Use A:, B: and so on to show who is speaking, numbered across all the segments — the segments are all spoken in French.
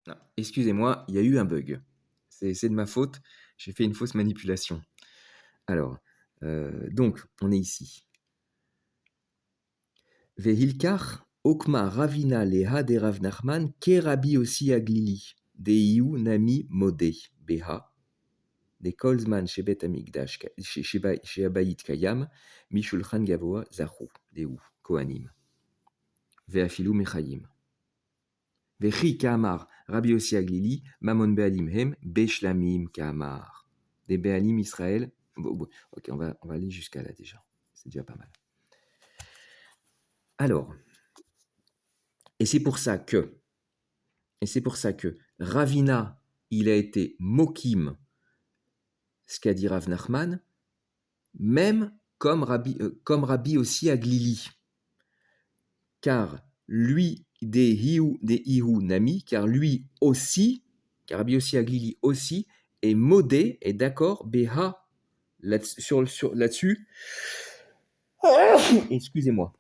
A: Ah, excusez-moi, il y a eu un bug. C'est de ma faute, j'ai fait une fausse manipulation. Alors, donc, on est ici. Vehilkar, Okma Ravina Leha de Rav Nachman, Kerabi aussi Aglili, Deiu Nami Mode, Beha, de Kolzman Shebet Amigdash, chez Abayit Kayam, Mishulchan Gavoa, Zahu, Deu, Kohanim, Veafilu Mechayim. Vechi Kamar, Rabbi aussi Aglili, Mamon Bealim Hem, Beshlamim Kamar. Des Bealim Israël. Ok, on va aller jusqu'à là déjà. C'est déjà pas mal. Alors, et c'est pour ça que Ravina, il a été Mokim, ce qu'a dit Rav Nachman, même comme Rabbi aussi Aglili. Car lui, des Ihu Nami, car lui aussi, car Rabbi aussi Aglili aussi, est modé, est d'accord, Beha, là-dessus. Excusez-moi.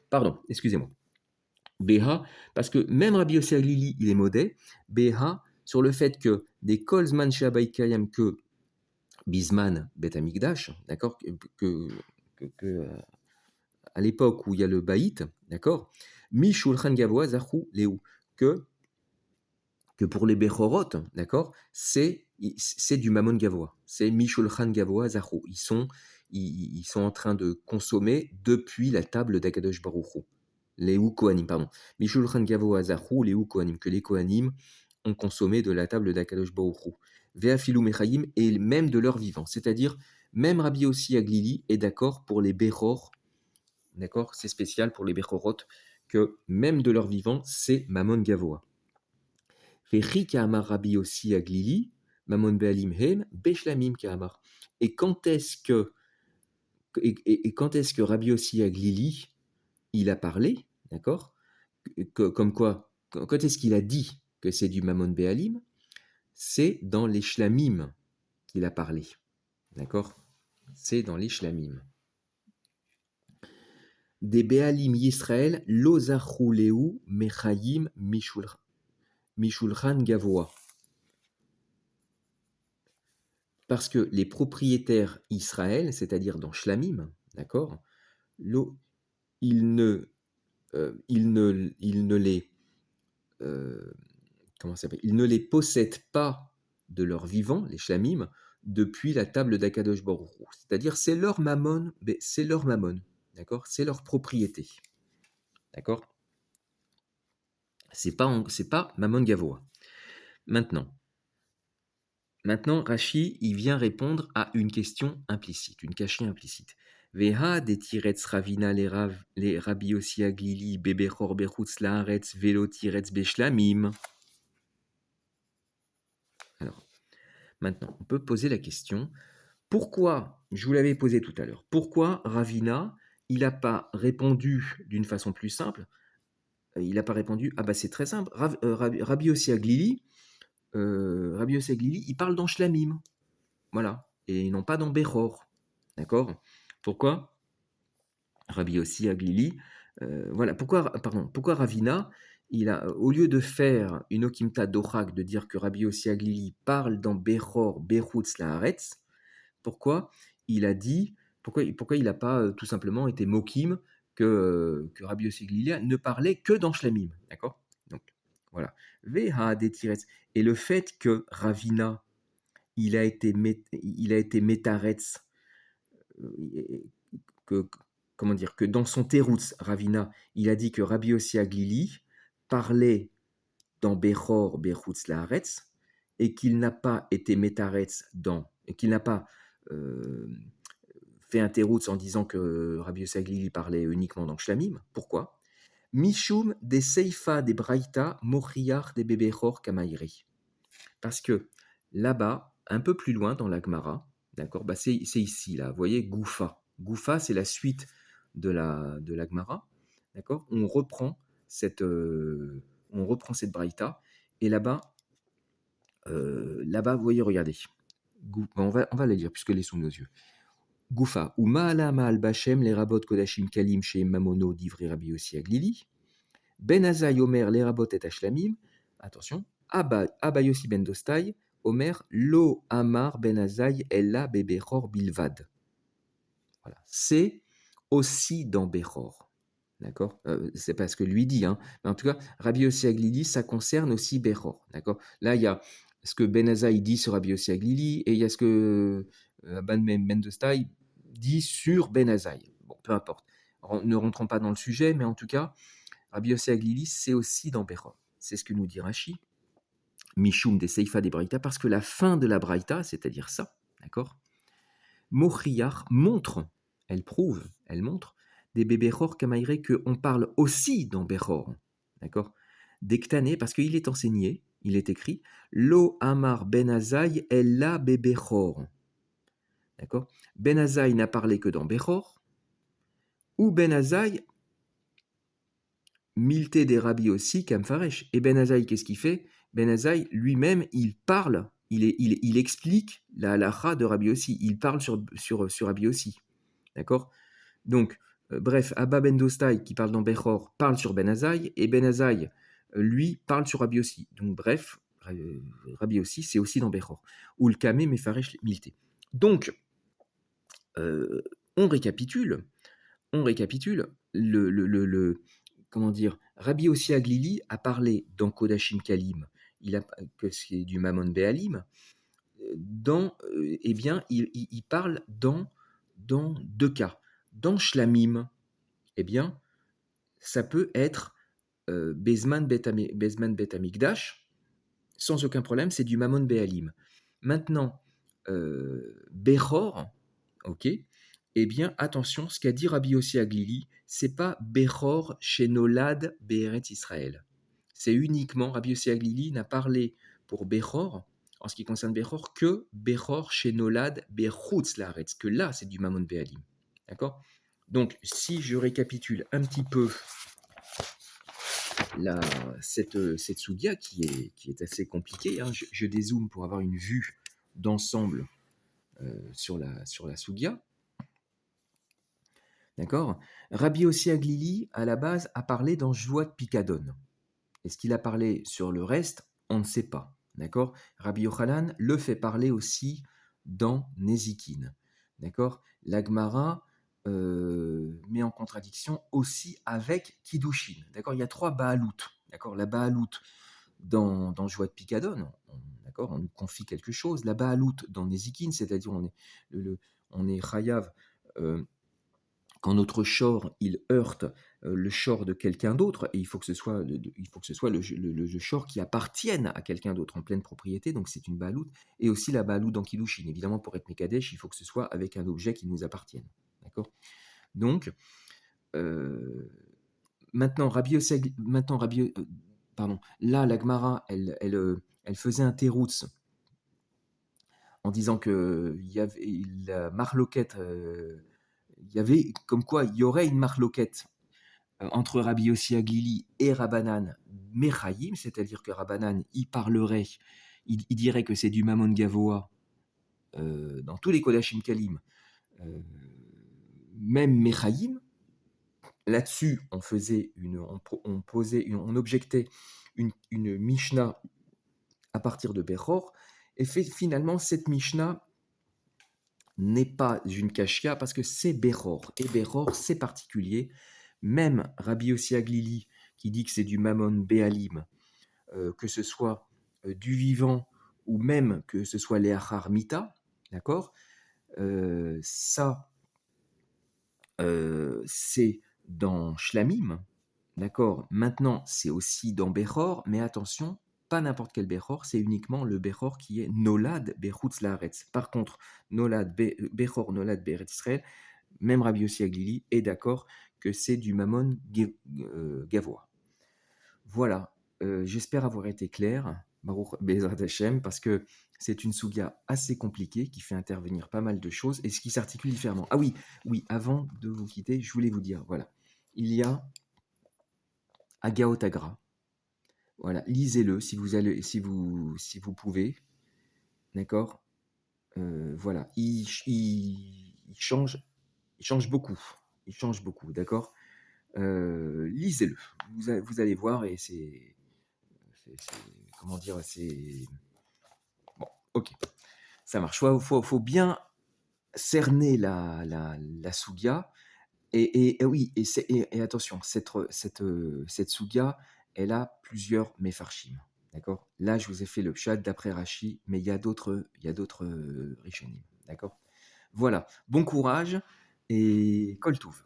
A: Pardon, excusez-moi. Beha, parce que même Rabbi Yossi Aglili, il est modé, Beha, sur le fait que des Kolzman Shabai Kayam, que Bisman Bet Amigdash, d'accord, à l'époque où il y a le Baït, d'accord, Mi Shulchan Gavoa Zahu Leu, que pour les Bechorot, d'accord, c'est du Mammon Gavoa, c'est Mi Shulchan Gavoa Zahu, ils sont en train de consommer depuis la table d'Akadosh Baruch Hu. Les Kohanim, pardon. Mishulchan Gavo Azahu, les Kohanim, que les Kohanim ont consommé de la table d'Akadosh Baruch Hu. Veafilu Mechayim, et même de leur vivant. C'est-à-dire, même Rabbi aussi Aglili est d'accord pour les Bechor, d'accord, c'est spécial pour les Bechorot, que même de leur vivant, c'est Mammon Gavoa. Vechi Kaamar Rabbi aussi Aglili, Mammon Bealim Hem, Beshlamim Kaamar. Et quand est-ce que Rabbi aussi Aglili, il a parlé, d'accord, comme quoi, quand est-ce qu'il a dit que c'est du Mammon Béalim? C'est dans les Shlamim qu'il a parlé. D'accord? C'est dans les Shlamim. Des Béalim Yisraël, Lozachuleu Mechayim Mishulchan Gavoa. Parce que les propriétaires Israël, c'est-à-dire dans Shlamim, d'accord, ils ne les comment ça s'appelle, ils ne les possèdent pas de leur vivant, les Shlamim, depuis la table d'Akadosh Baruch Hu. C'est-à-dire, c'est leur mammon, d'accord? C'est leur propriété, d'accord? C'est pas Mammon Gavoa. Maintenant, Rashi, il vient répondre à une question implicite, une cachée implicite. Veha de tiretz ravina les rabbi aussi aglili bebechor bechutz laaretz velo tiretz beshlamim. Alors, maintenant, on peut poser la question, pourquoi, je vous l'avais posé tout à l'heure, pourquoi Ravina, il n'a pas répondu d'une façon plus simple? Il n'a pas répondu, ah bah c'est très simple, Rabbi Yossi Aglili, il parle dans Shlamim, voilà, et non pas dans Bechor, d'accord? Pourquoi Rabbi Yossi Aglili, voilà, pourquoi Ravina, au lieu de faire une okimta dochak, de dire que Rabbi Yossi Aglili parle dans Bechor, Bechutz Laaretz, pourquoi il a dit, pourquoi il n'a pas tout simplement été mokim que Rabbi Yossi Aglili ne parlait que dans Shlamim, d'accord? Donc, voilà. Veha detiretz. Et le fait que Ravina, il a été métaretz, que, comment dire, que dans son Teroutz, Ravina, il a dit que Rabbi Yossi Aglili parlait dans Bechor, Bechutz Laaretz, et qu'il n'a pas été métaretz et qu'il n'a pas fait un teroutz en disant que Rabbi Yossi Aglili parlait uniquement dans Shlamim. Pourquoi? Mishum des Seifa des Braïta Mochiach des Bebechor Kamairi. Parce que là-bas, un peu plus loin dans la Gemara, d'accord, bah c'est ici, là, vous voyez, Goufa. Goufa, c'est la suite de la Gemara, d'accord. On reprend cette Braïta, et là-bas, vous voyez, regardez. On va la lire, puisqu'elle est sous nos yeux. Goufa, ou Ma'ala Ma'al Bachem, les rabot Kodashim Kalim chez Mamono d'Ivri Rabbi Yossi Aglili, Ben Azaï Omer Lerabot et Ashlamim, attention, Abba Yossi ben Dostai, Omer Lo Amar Ben Azaï Ella Bebechor Bilvad. Voilà. C'est aussi dans Bechor. D'accord. C'est pas ce que lui dit, hein. Mais en tout cas, Rabbi Yossi Aglili, ça concerne aussi Bechor. D'accord. Là, il y a ce que Ben Azaï dit sur Rabbi Yossi Aglili et il y a ce que Abban Mendostai dit sur Ben Azaï. Bon, peu importe. Ne rentrons pas dans le sujet, mais en tout cas, Rabbi Yossi Aglili, c'est aussi dans Bechor. C'est ce que nous dit Rashi, Mishum des Seifa des Braïta, parce que la fin de la Braïta, c'est-à-dire ça, d'accord, Mochiach montre, elle prouve, elle montre, des Bébechor Kamaïré qu'on parle aussi dans Bechor, d'accord, d'Ektané, parce qu'il est enseigné, il est écrit, Lo Amar Ben Azaï Ella Bébechor, d'accord, Ben Azaï n'a parlé que dans Bechor, ou Ben Azaï Milté des Rabbi aussi, Kamfaresh. Et Ben Azaï, qu'est-ce qu'il fait? Ben Azaï, lui-même, il parle, il explique la halakha de Rabbi aussi. Il parle sur Rabbi aussi. D'accord. Donc, bref, Abba Ben Dostai, qui parle dans Bechor, parle sur Ben Azaï, et Ben Azaï, lui, parle sur Rabbi aussi. Donc, bref, Rabbi aussi, c'est aussi dans Bechor. Ou le Kamé Mefaresh Milté. Donc, euh, on récapitule. Le comment dire, Rabbi Ossi Aglili a parlé dans Kodashim Kalim, que c'est du Mammon Be'alim, eh bien, il parle dans deux cas. Dans Shlamim, eh bien, ça peut être Bezman Bet Amikdash, sans aucun problème, c'est du Mammon Be'alim. Maintenant, Bechor, ok, eh bien, attention, ce qu'a dit Rabbi Yossi Aglili, c'est pas Bechor chez Nolad Be'eret Israël. C'est uniquement, Rabbi Yossi Aglili n'a parlé pour Bechor, en ce qui concerne Bechor, que Bechor chez Nolad Be'chutz Laaretz, que là, c'est du Mammon Be'alim. D'accord. Donc, si je récapitule un petit peu cette Soudia qui est assez compliquée, hein, je dézoome pour avoir une vue d'ensemble sur la Soudia. D'accord. Rabbi Ossi Aglili, à la base, a parlé dans Joie de Picadon. Est-ce qu'il a parlé sur le reste? On ne sait pas. D'accord. Rabbi Yochanan le fait parler aussi dans Nezikin. D'accord. L'Agmara met en contradiction aussi avec Kiddushin. D'accord. Il y a trois Baalout. D'accord. La Baalout dans Joie de Picadon, d'accord, on nous confie quelque chose. La Baalout dans Nezikin, c'est-à-dire on est Chayav quand notre shor il heurte le shor de quelqu'un d'autre, et il faut que ce soit le shor qui appartienne à quelqu'un d'autre en pleine propriété, donc c'est une baalout, et aussi la baalout dans Kiddushin. Évidemment, pour être Mekadesh, il faut que ce soit avec un objet qui nous appartienne. D'accord. Donc, maintenant, pardon, là, la Gemara, elle faisait un teroutz en disant que il y avait la marloquette, il y avait comme quoi il y aurait une marloquette entre Rabbi Yossi Aglili et Rabbanan Mechaïm, c'est-à-dire que Rabbanan, il dirait que c'est du Mammon Gavoa dans tous les Kodashim Kalim, euh, même Mechaïm. Là-dessus, on objectait une Mishnah à partir de Bechor, et finalement, cette Mishnah n'est pas une Kashia parce que c'est Bechor, et Bechor, c'est particulier. Même Rabbi Yossi Aglili, qui dit que c'est du Mammon Be'alim, que ce soit du vivant ou même que ce soit les Achar Mita, d'accord, ça, c'est dans Shlamim, d'accord. Maintenant, c'est aussi dans Bechor, mais attention, pas n'importe quel Bechor, c'est uniquement le Bechor qui est Nolad Bechutz Laaretz. Par contre, Bechor Nolad Be'eretz Israël, même Rabbi Yossi Aglili est d'accord que c'est du Mammon Gavoa. Voilà, j'espère avoir été clair, Baruch Bezrat Hashem, parce que c'est une souga assez compliquée qui fait intervenir pas mal de choses et ce qui s'articule différemment. Ah oui, oui, avant de vous quitter, je voulais vous dire, voilà, il y a Agaotagra. Voilà, lisez-le si vous pouvez, d'accord. Voilà, il change beaucoup, d'accord. lisez-le. Vous allez voir et c'est comment dire? C'est bon, OK, ça marche. Faut bien cerner la sougya et oui et attention, cette sougya, elle a plusieurs mefarshim, d'accord? Là, je vous ai fait le pshat d'après Rashi, mais il y a d'autres rishonim, d'accord? Voilà, bon courage et kol touv.